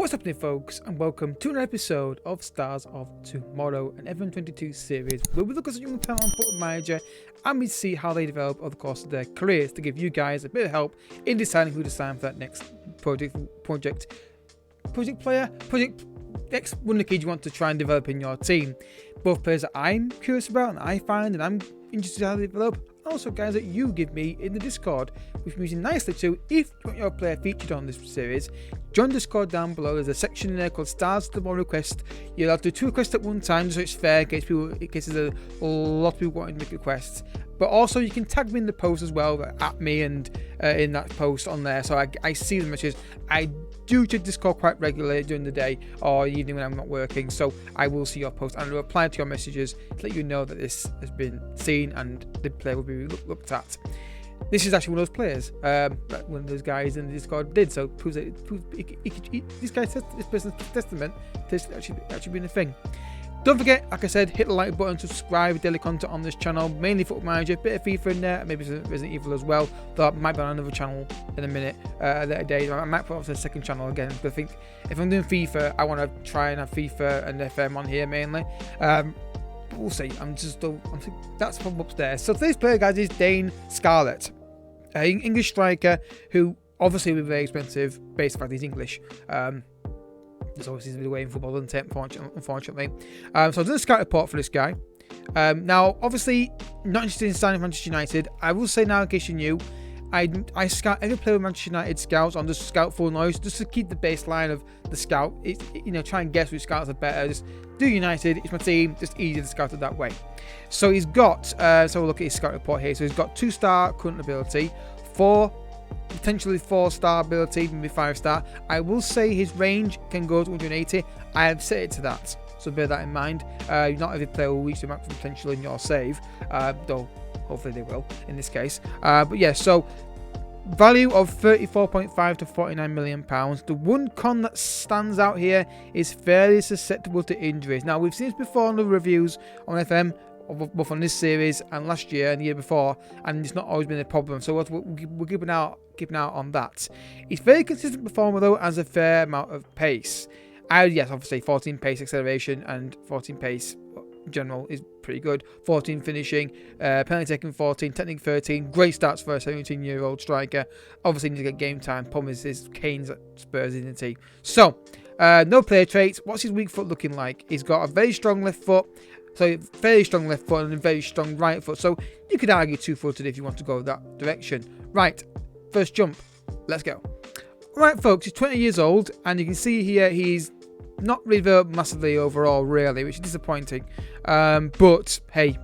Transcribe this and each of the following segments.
What's happening, folks, and welcome to another episode of Stars of Tomorrow, an FM22 series where we look at a young talent on Football Manager and we see how they develop over the course of their careers to give you guys a bit of help in deciding who to sign for that next next Wonderkid you want to try and develop in your team. Both players that I'm curious about and I find and I'm interested in how they develop, and also guys that you give me in the Discord, which I'm using nicely too. If you want your player featured on this series, join the Discord down below. There's a section in there called Stars of Tomorrow Request. You'll have to do 2 requests at one time, so it's fair in case there's a lot of people wanting to make requests. But also you can tag me in the post as well, at me and in that post on there, so I see the messages. I do check Discord quite regularly during the day or evening when I'm not working, so I will see your post and I'll reply to your messages to let you know that this has been seen and the player will be looked at. This is actually one of those players that one of those guys in the Discord did, so proves that this person's testament to actually being a thing. Don't forget, like I said, hit the like button, subscribe, daily content on this channel, mainly Football Manager, bit of FIFA in there, maybe some Resident Evil as well, though I might be on another channel in a minute, later days. I might put up the second channel again, because I think if I'm doing FIFA, I want to try and have FIFA and FM on here mainly. But we'll see, that's from upstairs. So today's player, guys, is Dane Scarlett, an English striker who obviously will be very expensive, based on the fact he's English. There's obviously the way in football, doesn't it, unfortunately. So I've done a scout report for this guy. Now, obviously, not interested in signing Manchester United. I will say now, in case you're new, I scout every player with Manchester United scouts on just Scout Full Noise, just to keep the baseline of the scout. Try and guess which scouts are better. Just do United, it's my team, just easier to scout it that way. So he's got, so we'll look at his scout report here. So he's got 2-star current ability, potentially 4-star ability, maybe 5-star. I will say his range can go to 180. I have set it to that, so bear that in mind. Not every player will reach the maximum potential in your save, though hopefully they will in this case. But yeah, so value of 34.5 to 49 million pounds. The one con that stands out here is fairly susceptible to injuries. Now, we've seen this before in the reviews on FM, both on this series and last year and the year before, and it's not always been a problem, so we're keeping out on that. He's very consistent performer though, has a fair amount of pace. Yes, obviously 14 pace acceleration and 14 pace in general is pretty good. 14 finishing, penalty taking 14, technique 13. Great stats for a 17-year-old striker. Obviously needs to get game time. Problem is Kane's at Spurs in the team. So no player traits. What's his weak foot looking like? He's got a very strong left foot. So very strong left foot and a very strong right foot. So you could argue 2-footed if you want to go that direction. Right, first jump. Let's go. Alright, folks, he's 20 years old, and you can see here he's not really developed massively overall, really, which is disappointing. But hey,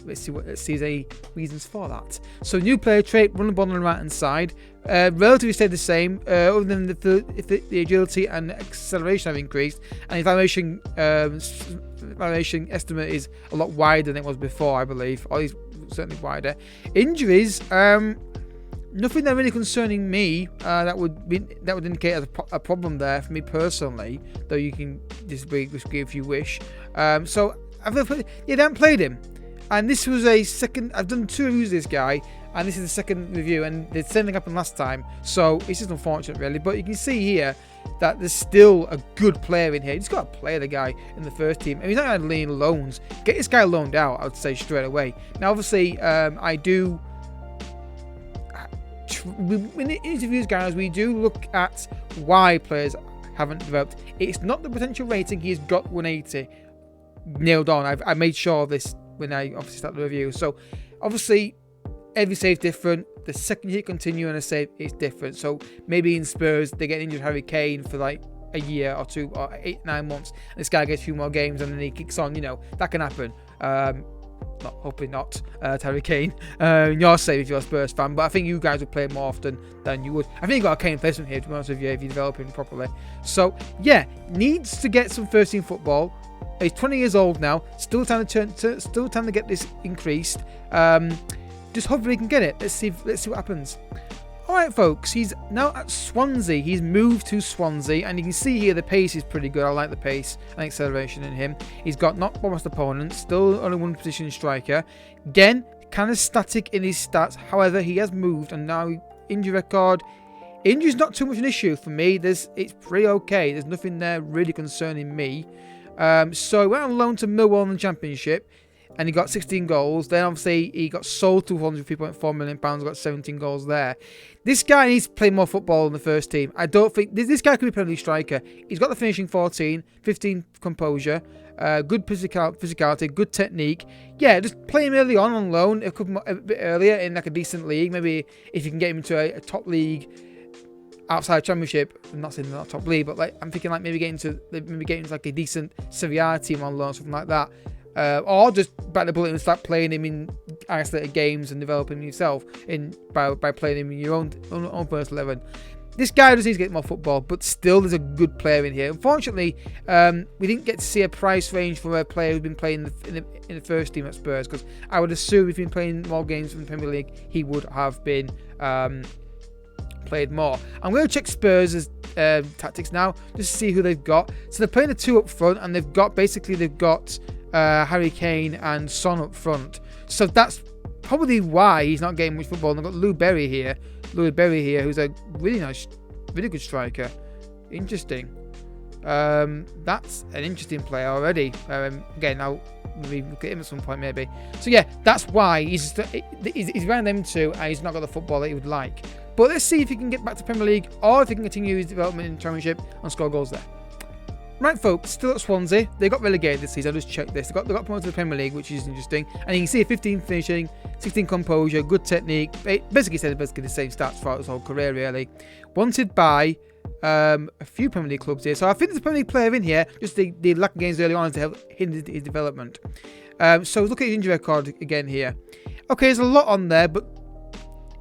let's see any reasons for that. So new player trait, run the ball on the right hand side. Relatively stayed the same, other than the agility and acceleration have increased, and the evaluation estimate is a lot wider than it was before, I believe, or at least certainly wider. Injuries, nothing that really concerning me that would indicate a problem there for me personally, though you can disagree if you wish. So I haven't played him, and this was a second. I've done 2 reviews of this guy, and this is the second review, and the same thing happened last time, so it's just unfortunate really. But you can see here that there's still a good player in here. You just got to play the guy in the first team. And he's not going to lean loans. Get this guy loaned out, I would say, straight away. Now, obviously, I do... In the interviews, guys, we do look at why players haven't developed. It's not the potential rating. He's got 180 nailed on. I made sure of this when I obviously started the review. So, obviously, every save's different. The second you hit continue on a save, it's different. So maybe in Spurs, they get injured Harry Kane for like a year or 2 or 8-9 months. And this guy gets a few more games and then he kicks on. That can happen. Hopefully not to Harry Kane. You're safe if you're a Spurs fan, but I think you guys would play more often than you would. I think you got a Kane placement here, to be honest with you, if you develop him properly. So yeah, needs to get some first team football. He's 20 years old now. Still time to get this increased. Just hopefully he can get it. Let's see what happens. Alright, folks, he's now at Swansea. He's moved to Swansea, and you can see here the pace is pretty good. I like the pace and acceleration in him. He's got not almost opponents, still only one position striker. Again, kind of static in his stats. However, he has moved, and now injury record Injury's not too much an issue for me. It's pretty okay. There's nothing there really concerning me. So he went on loan to Millwall in the Championship, and he got 16 goals. Then obviously he got sold to 103.4 million pounds. Got 17 goals there. This guy needs to play more football in the first team. I don't think this guy could be a Premier League striker. He's got the finishing 14, 15 composure, good physicality, good technique. Yeah, just play him early on loan, a bit earlier in like a decent league. Maybe if you can get him into a top league outside Championship. I'm not saying they're not top league, but like I'm thinking like maybe getting to like a decent Serie A team on loan, something like that. Or just bite the bullet and start playing him in isolated games and developing yourself by playing him in your own first 11. This guy just needs to get more football, but still there's a good player in here. Unfortunately, we didn't get to see a price range for a player who's been playing in the first team at Spurs, because I would assume if he'd been playing more games from the Premier League, he would have been played more. I'm going to check Spurs' tactics now, just to see who they've got. So they're playing the two up front, and they've got Harry Kane and Son up front. So that's probably why he's not getting much football. And they've got Louis Berry here, who's a really good striker. Interesting. That's an interesting player already. Again, I'll maybe look at him at some point maybe. So yeah, that's why he's around them two, and he's not got the football that he would like. But let's see if he can get back to Premier League, or if he can continue his development in the Championship and score goals there. Right, folks, still at Swansea. They got relegated this season. I just checked this. They got promoted to the Premier League, which is interesting. And you can see 15 finishing, 16 composure, good technique. Basically the same stats throughout his whole career, really. Wanted by a few Premier League clubs here. So I think there's a Premier League player in here. Just the lack of games early on to help hinder his development. So look at his injury record again here. Okay, there's a lot on there, but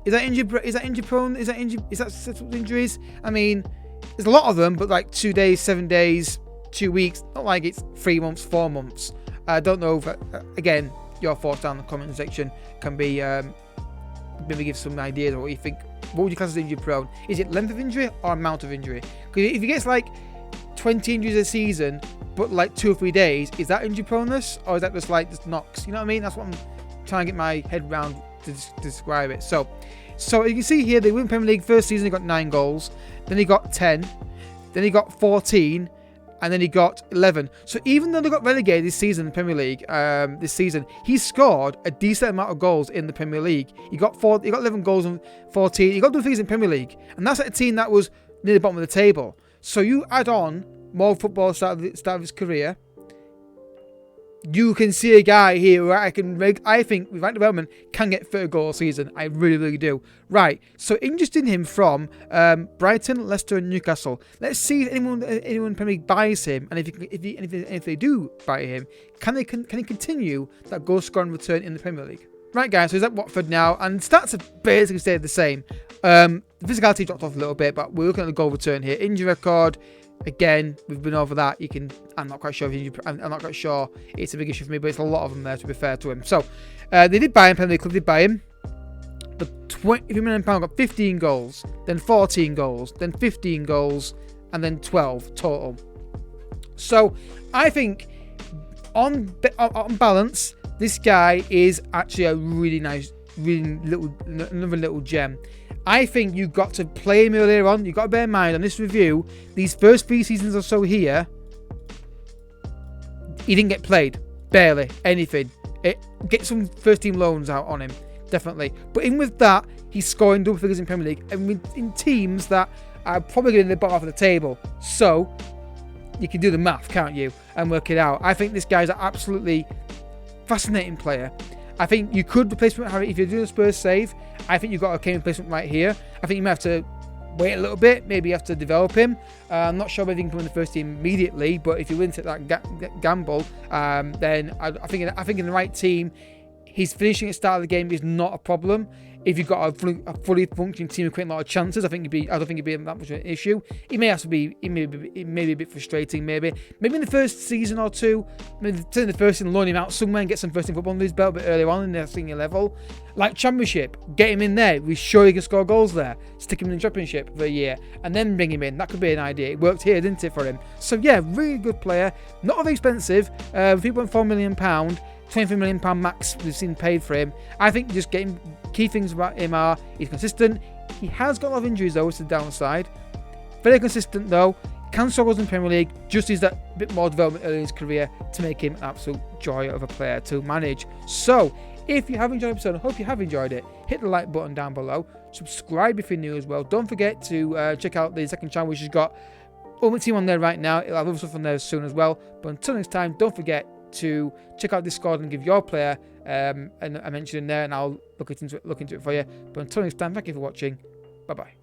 is that injury prone? Is that settled injuries? I mean, there's a lot of them, but like 2 days, 7 days, 2 weeks, not like it's 3 months, 4 months. I don't know if, again, your thoughts down in the comment section can be, maybe give some ideas of what you think. What would you class as injury prone? Is it length of injury or amount of injury? Because if he gets like 20 injuries a season, but like 2 or 3 days, is that injury proneness? Or is that just knocks? You know what I mean? That's what I'm trying to get my head around to describe it. So you can see here, they win Premier League first season, he got 9 goals. Then he got 10. Then he got 14. And then he got 11. So even though they got relegated this season in the Premier League, he scored a decent amount of goals in the Premier League. He got 11 goals and 14. He got good things in Premier League, and that's at a team that was near the bottom of the table. So you add on more football at the start of his career, you can see a guy here where I think with right development can get 30 goals a season. I really, really do. Right, so interested in him from Brighton, Leicester, and Newcastle. Let's see if anyone in Premier League buys him, and if they do buy him, can he continue that goal scoring return in the Premier League? Right, guys, so he's at Watford now, and stats have basically stayed the same. The physicality dropped off a little bit, but we're looking at the goal return here. Injury record. Again, we've been over that. I'm not quite sure it's a big issue for me, but it's a lot of them there, to be fair to him. So they did buy him. Premier League club did buy him. The £23 million got 15 goals, then 14 goals, then 15 goals, and then 12 total. So I think on balance, this guy is actually a really nice, another little gem. I think you've got to play him earlier on. You've got to bear in mind on this review, these first 3 seasons or so here, he didn't get played. Barely. Anything. Get some first team loans out on him. Definitely. But even with that, he's scoring double figures in Premier League. And in teams that are probably going to be the bottom of the table. So, you can do the math, can't you? And work it out. I think this guy's an absolutely fascinating player. I think you could replace him with Harry if you're doing a Spurs save. I think you've got a Kane replacement right here. I think you might have to wait a little bit. Maybe you have to develop him. I'm not sure whether he can come in the first team immediately, but if you win to that gamble, then I think in the right team, his finishing at the start of the game is not a problem. If you've got a fully functioning team with quite a lot of chances, I don't think it'd be that much of an issue. It may be a bit frustrating, maybe in the first season or two, maybe turn the first season, loan him out somewhere and get some first team football under his belt a bit earlier on in their senior level. Like Championship, get him in there. We're sure he can score goals there. Stick him in the Championship for a year and then bring him in. That could be an idea. It worked here, didn't it, for him? So yeah, really good player. Not very expensive. £3.4 million. £23 million max we've seen paid for him. I think just getting key things about him are he's consistent, He has got a lot of injuries though, it's the downside. Very consistent though. Can struggle in Premier League, just needs that bit more development early in his career to make him an absolute joy of a player to manage. So, if you have enjoyed the episode, I hope you have enjoyed it, hit the like button down below, subscribe if you're new as well. Don't forget to check out the second channel, which has got Ultimate Team on there right now. It'll have other stuff on there soon as well. But until next time, don't forget to check out Discord and give your player and I mentioned in there, and I'll look into it for you. But until next time, thank you for watching. Bye bye.